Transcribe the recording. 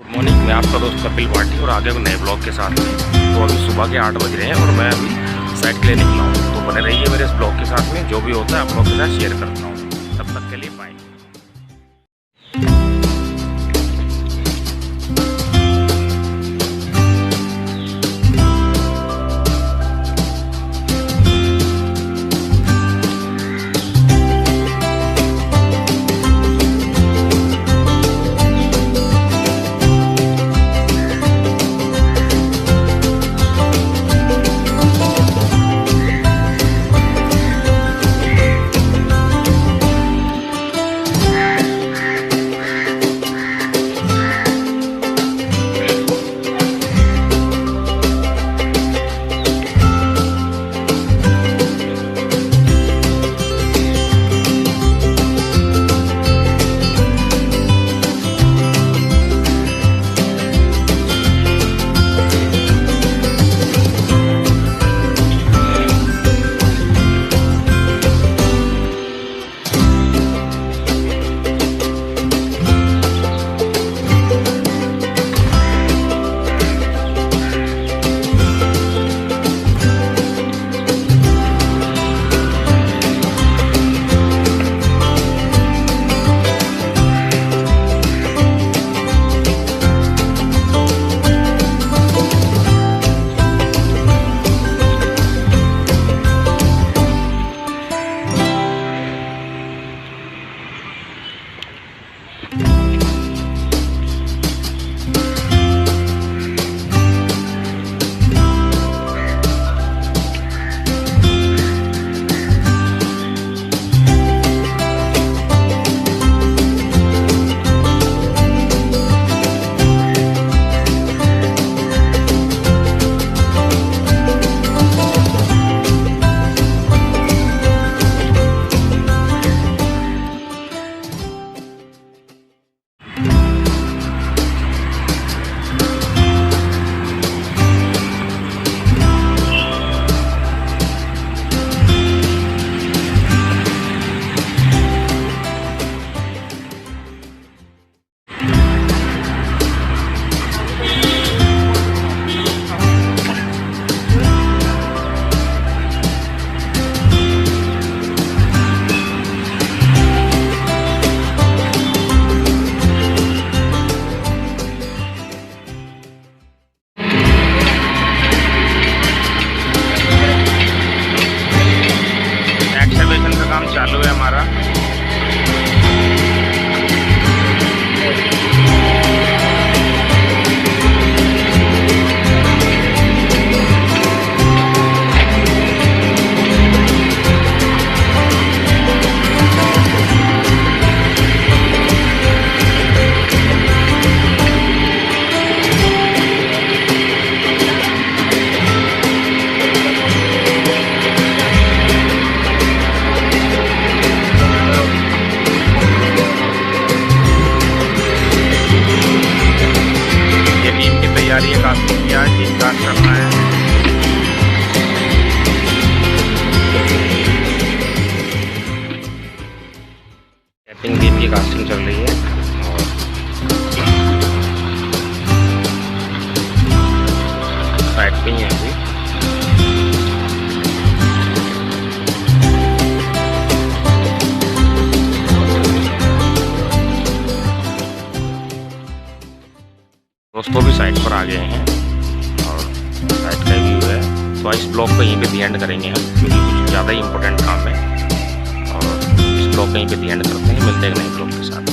Good morning, मैं आपका दोस्त कपिल भाटी और आगे नए ब्लॉग के साथ में। तो अभी सुबह के 8 बज रहे हैं और मैं अभी साइड के लिए निकला हूँ। तो बने रहिए मेरे इस ब्लॉग के साथ में, जो भी होता है आप लोगों के साथ शेयर करता हूँ। तब तक के लिए बाय। काम चालू है हमारा। तैयारी काफी किया है, कास्ट करना है। कैपिंग बीम की कास्टिंग चल रही है और साइड पे ही है अभी। दोस्तों भी साइड पर आ गए हैं और साइड का व्यू है। तो इस ब्लॉग को यहीं पे दी एंड करेंगे हम, क्योंकि कुछ ज़्यादा ही इम्पोर्टेंट काम है। और इस ब्लॉग को यहीं पे दी एंड करते हैं, मिलते हैं नए ब्लॉग के साथ।